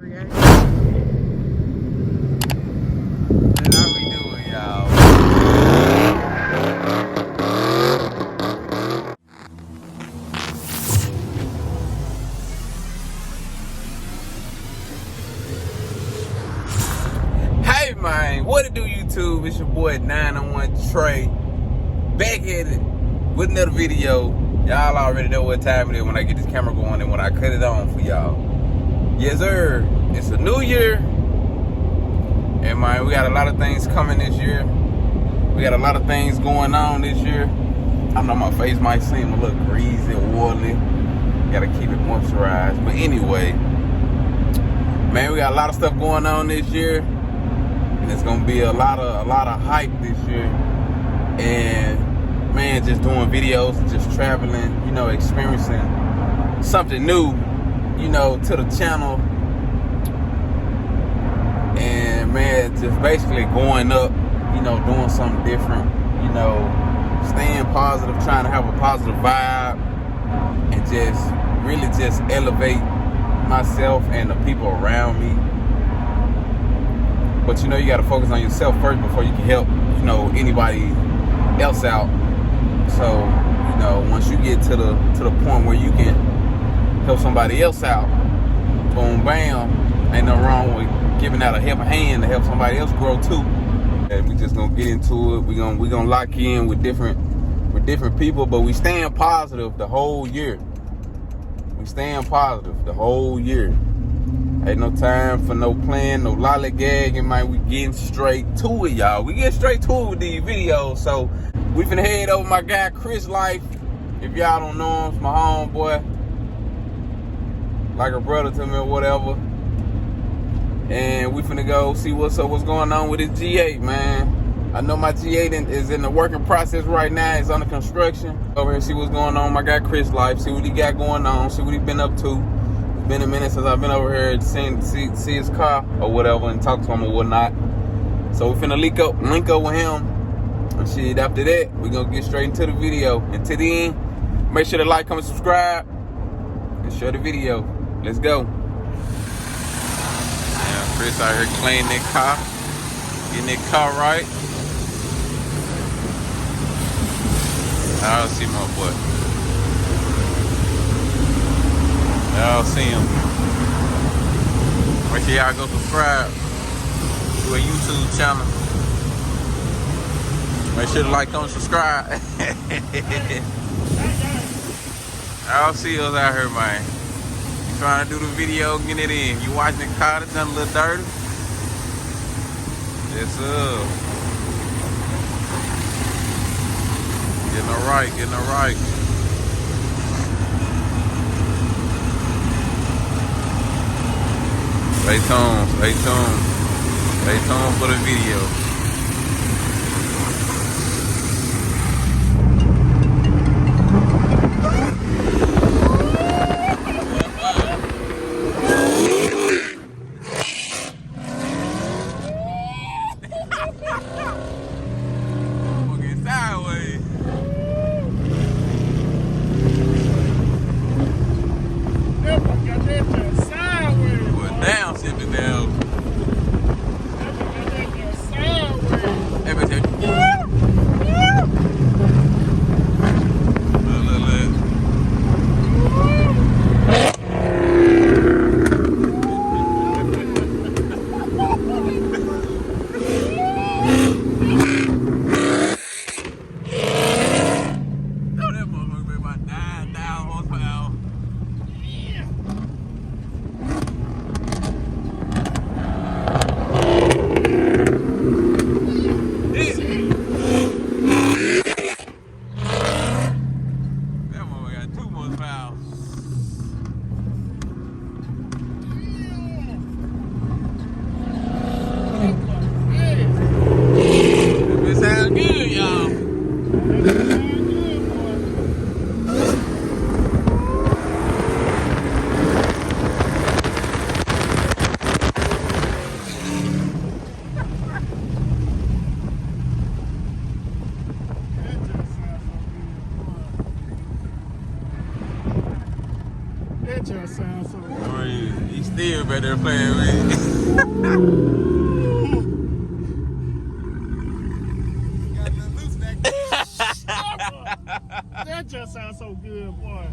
And how we doing, y'all? Hey man, what it do, YouTube? It's your boy 901 Trey, back at it with another video. Y'all already know what time it is when I get this camera going and when I cut it on for y'all. Yes sir, it's a new year, and man, we got a lot of things coming this year. We got a lot of things going on this year. I know my face might seem a little greasy, oily. Gotta keep it moisturized. But anyway, man, we got a lot of stuff going on this year. And it's gonna be a lot of hype this year. And man, just doing videos, just traveling, you know, experiencing something new, you know, to the channel. And man, just basically going up, you know, doing something different, you know, staying positive, trying to have a positive vibe, and just really just elevate myself and the people around me. But you know, you got to focus on yourself first before you can help, you know, anybody else out. So, you know, once you get to the point where you can help somebody else out, boom, bam, ain't no wrong with giving out a helping hand to help somebody else grow too. And we just gonna get into it. We gonna lock in with different people, but we staying positive the whole year. We staying positive the whole year. Ain't no time for no plan, no lollygagging, man. We getting straight to it, y'all. We get straight to it with these videos. So we finna head over my guy Chris Life. If y'all don't know him, it's my homeboy, like a brother to me or whatever. And we finna go see what's going on with his G8, man. I know my G8 is in the working process right now. It's under construction. Over here, see what's going on. My guy Chris Life, see what he got going on, see what he been up to. It's been a minute since I've been over here to see his car or whatever and talk to him or whatnot. So we finna link up with him. And shit, after that, we gonna get straight into the video. Until the end, make sure to like, comment, subscribe, and share the video. Let's go. Yeah, Chris out here cleaning that car, getting that car right. I'll see my boy. Y'all see him. Make sure y'all go subscribe to our YouTube channel. Make sure to like, comment, subscribe. Y'all see us out here, man. You trying to do the video, get it in. You watching the car that's done a little dirty? Yes, sir. Getting it right, getting it right. Stay tuned, stay tuned. Stay tuned for the video. right there playing with. Got nothing loose back there. That just sounds so good, boy.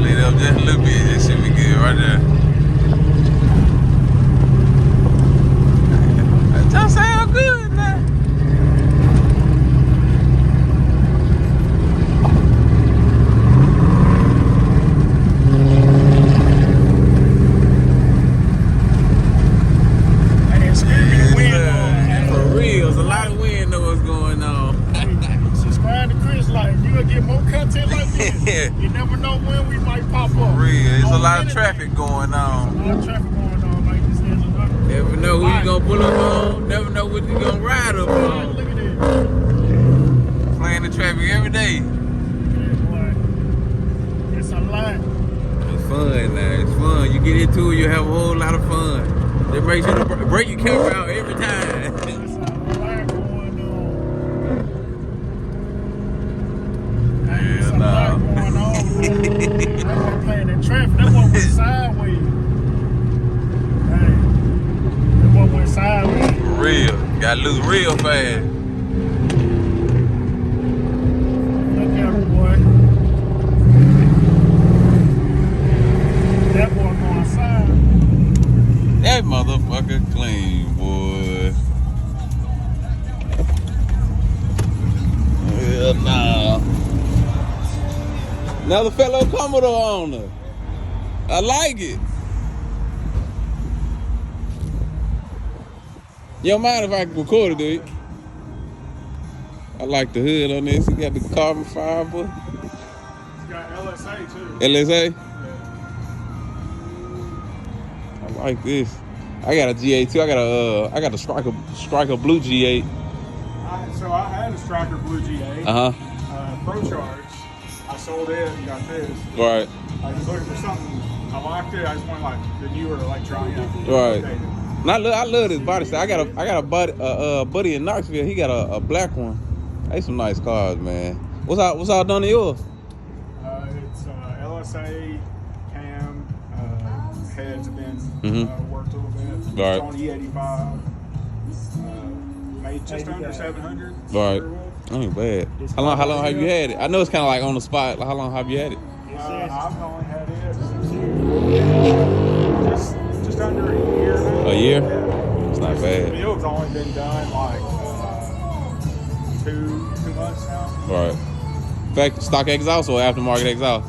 Lead up just a little bit. That should be good right there. That just sound good, man. And it's screaming wind. For real, there's a lot of wind know what's going on. Subscribe to Chris Life. You'll get more content like this. You never know when we might pop up. For real, there's a On lot of anything. traffic going A on. lot of traffic going on like this. There's another. Never know who you gonna pull up on. Never know what you gonna ride up Look on. at this. Playing the traffic every day. Yeah, boy. It's a lot. It's fun now. It's fun. You get into it, you have a whole lot of fun. Just make sure to break your camera out every time. It's a lot going on. It's a lot going on. That one playing in traffic. That one went sideways. Hey, that one went sideways. For real. Gotta lose real fast. Look at him, boy. That boy going side. That motherfucker clean, boy. Hell nah. Another fellow Commodore owner. I like it. You don't mind if I record it, do you? I like the hood on this. You got the carbon fiber. It's got LSA too. LSA? I like this. I got a G8 too. I got a Striker Blue G8. So I had a Striker Blue G8. Pro Charge. I sold it and got this. Right. I was looking for something. I liked it. I just wanted like the newer electronic. Right. And I love this body style. I got a buddy in Knoxville. He got a black one. They some nice cars, man. What's all done to yours? It's LSA cam. Heads have been worked a little bit. Right. It's on E85. Made just under 700. Right. Ain't bad. How long have you had it? I know it's kind of like on the spot. How long have you had it? I've only had it just under a year now. A year? Yeah. It's not bad. The build's only been done like 2 months now. Right. Stock exhaust or aftermarket exhaust?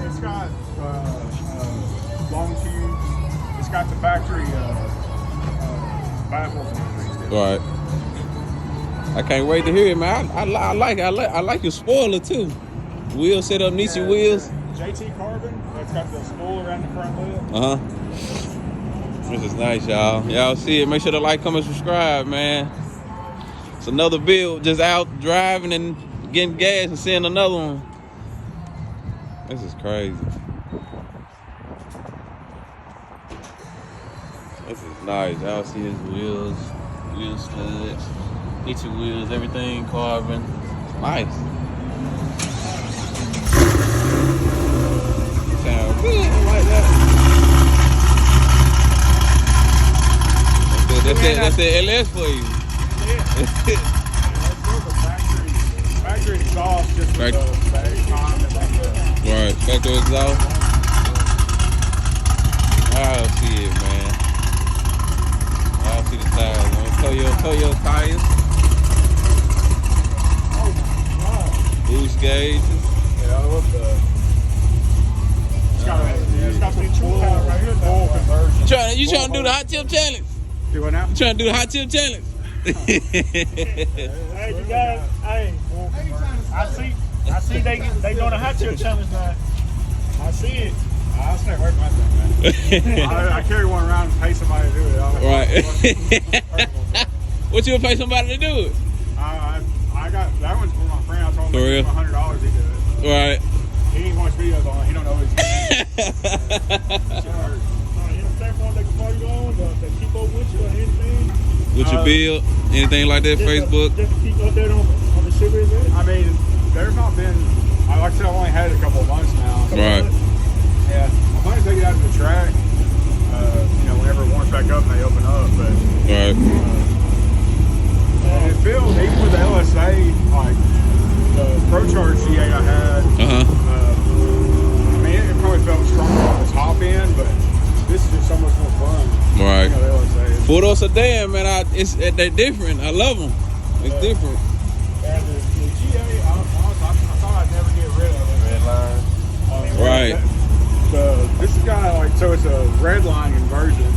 It's got long tubes. It's got the factory baffles and everything. Right. I can't wait to hear it, man. I like your spoiler too. Wheel set up, Nietzsche wheels. JT Carbon. It's got the spoiler around the front lip. This is nice, y'all. Y'all see it. Make sure to like, comment, subscribe, man. It's another build. Just out driving and getting gas and seeing another one. This is crazy. This is nice. Y'all see his wheels, wheel studs, Nietzsche wheels, everything carbon. It's nice. Sound good. I like that. That's the LS for you. Factory exhaust just with the time and Right, factory exhaust. I see it, man. I see the tires, man. Toyo tires. Boost gauges. Yeah, I love it's got the full conversion. You trying to do the hot tip challenge? Do what now? You trying to do the hot tip challenge? Hey, you guys, I see they doing a hot tip challenge now. I see it. I'll stay working my thing, man. I carry one around and pay somebody to do it. Right. What you gonna pay somebody to do it? I got that one's for my friend. I told him For real? $100 he did it. Right. He ain't watch videos on it. He don't know his name. Anything they can follow you on, to keep up with you or anything? With your build, anything like that, Facebook? Just to keep updated on the Chevy, is it? I mean, there's not been, like I said, I've only had it a couple of months now. Right. Yeah. I'm going to take it out to the track, you know, whenever it warms back up and they open up. But Right. it feels, even with the LSA, like the Pro Charge GA I had, I mean, it probably felt stronger on the top end, but this is just so much more fun. Right. You know, the LSA. Four-door sedan, man, they're different. I love them. It's different. And the GA, I thought I'd never get rid of it. Red line. Right. This is kind of like, so it's a red line inversion.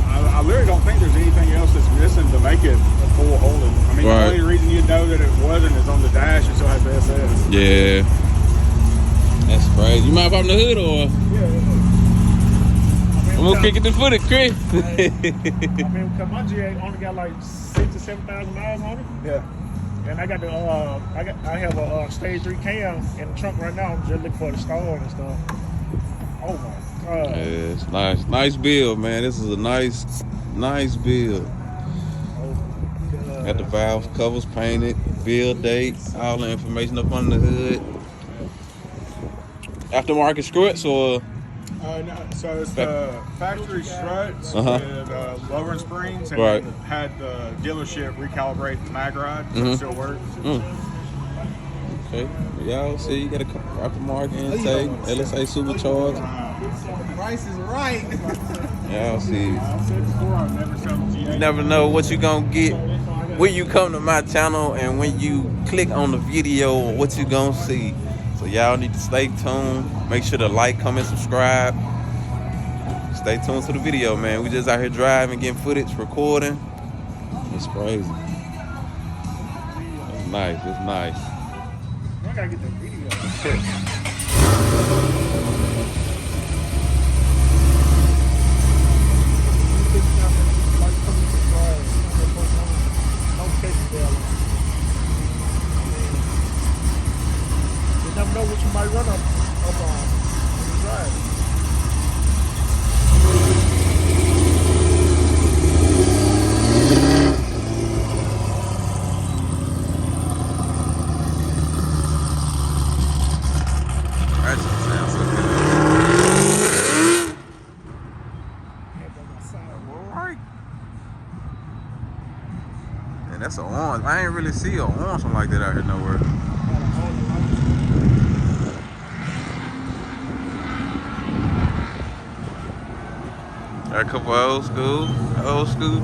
I literally don't think there's anything else that's missing to make it a full Holden. I mean, the only reason you'd know that it wasn't is on the dash, it still has the SS. Yeah. That's crazy. You mind popping the hood or? Yeah. I'm gonna kick it to footage, Chris. I mean, because my GA only got like 6,000 to 7,000 miles on it. Yeah. And I got the I have a stage 3 cam in the trunk right now. I'm just looking for the stall and stuff. Oh my god. Yeah, it's nice. Nice build, man. This is a nice build. Oh my god. Got the valve covers painted, build date, all the information up on the hood. Aftermarket struts or? No, so it's the factory struts with lowering springs, and had the dealership recalibrate the mag rod, so it still works. Okay, y'all see you got a aftermarket intake, LSA supercharged. Price is right. Y'all see. I said before, I've never sold GA. You never know what you gonna get when you come to my channel and when you click on the video, what you gonna see. So y'all need to stay tuned. Make sure to like, comment, subscribe. Stay tuned to the video, man. We just out here driving, getting footage, recording. It's crazy. It's nice. It's nice. I gotta get the video. You never know what you might run up on when you drive. That just sounds so good. Alright. And that's an orange. I ain't really see an orange one like that out here nowhere. Got a couple old school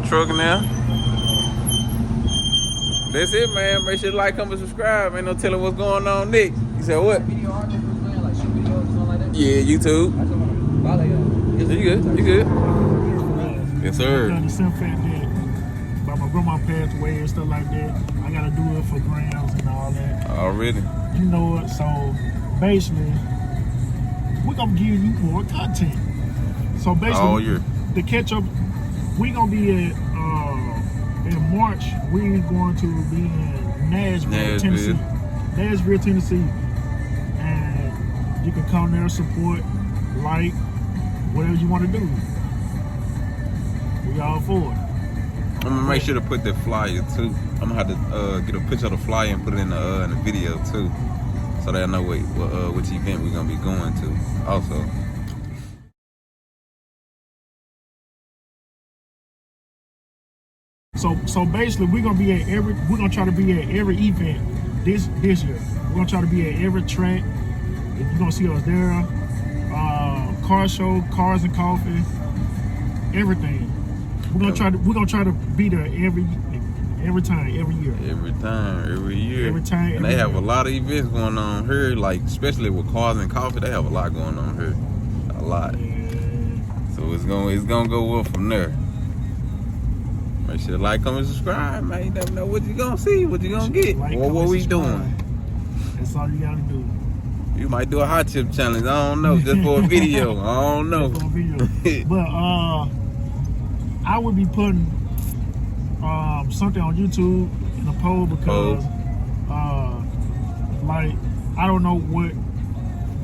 trucking now. That's it, man. Make sure to like, comment, subscribe. Ain't no telling what's going on next. You said what? Yeah, YouTube. You good? You good? Yes, sir. The simple fact that my grandma passed away and stuff like that, I gotta do it for grams and all that. Already. You know it. So basically, we're gonna give you more content. So basically, all year. The catch up, we gonna be at in March. We're going to be in Nashville, Tennessee. Nashville, Tennessee, and you can come there, support, like, whatever you want to do. We all for it. I'm gonna make sure to put the flyer too. I'm gonna have to get a picture of the flyer and put it in the video too, so that I know which event we're gonna be going to. Also. So basically, we're gonna try to be at every event this year. We're gonna try to be at every track. You're gonna see us there. Car show, cars and coffee, everything. We're gonna try to be there every time, every year. Every year. Every time. And they have a lot of events going on here, like especially with cars and coffee. They have a lot going on here, a lot. Yeah. So it's gonna go well from there. Make sure to like, comment, subscribe, man. You never know what you gonna see, what you gonna get, like, or what we doing. That's all you gotta do. You might do a hot chip challenge. I don't know, just for a video. I don't know. Just for a video. But I would be putting something on YouTube in a poll because like I don't know what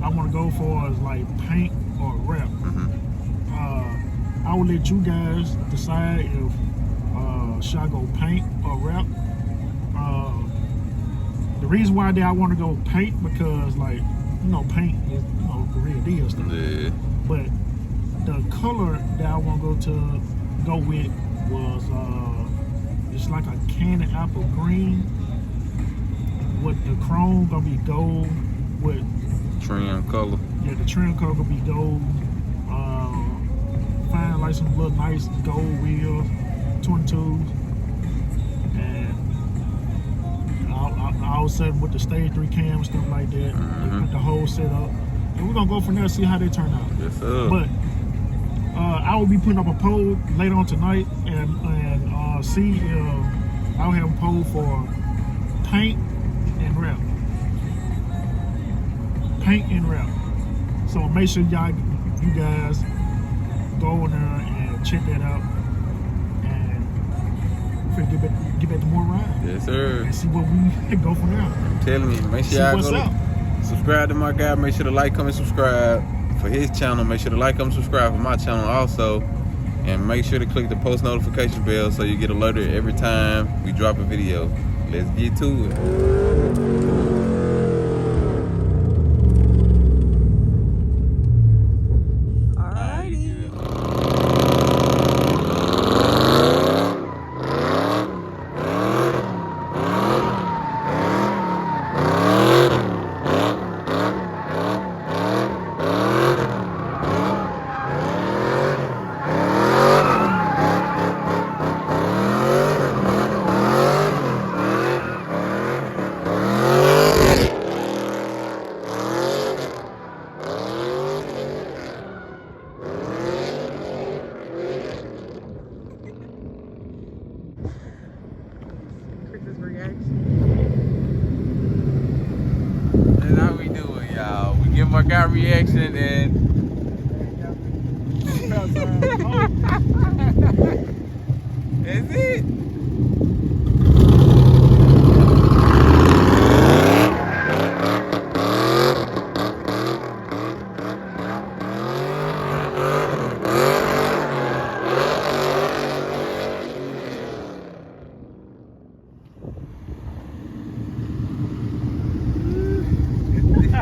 I want to go for as like paint or wrap. I will let you guys decide if should I go paint or wrap. The reason why I want to go paint because like paint is the real deal stuff. Yeah. But the color that I want to go with was it's like a candy apple green with the chrome gonna be gold with Trim color. yeah, the trim color gonna be gold. Find like some little nice gold wheels, 22s, and I was set with the stage 3 cam and stuff like that. They put the whole setup, and we're gonna go from there and see how they turn out. Yes, sir. But I will be putting up a poll later on tonight and see if I'll have a poll for paint and wrap. Paint and wrap. So make sure you guys go in there and check that out. And we're gonna get back to more rides. Yes, sir. And see what we go from there. I'm telling you, make See sure y'all what's go up. subscribe to my guy. Make sure to like, comment, subscribe for his channel. Make sure to like, comment, subscribe for my channel also. And make sure to click the post notification bell so you get alerted every time we drop a video. Let's get to it. That's how we do it, y'all. We give my guy reaction and that's it.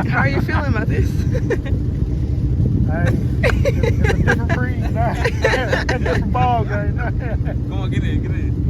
How are you feeling about this? Hey, it's a different breed. A different ball game. Come on, get in, get in.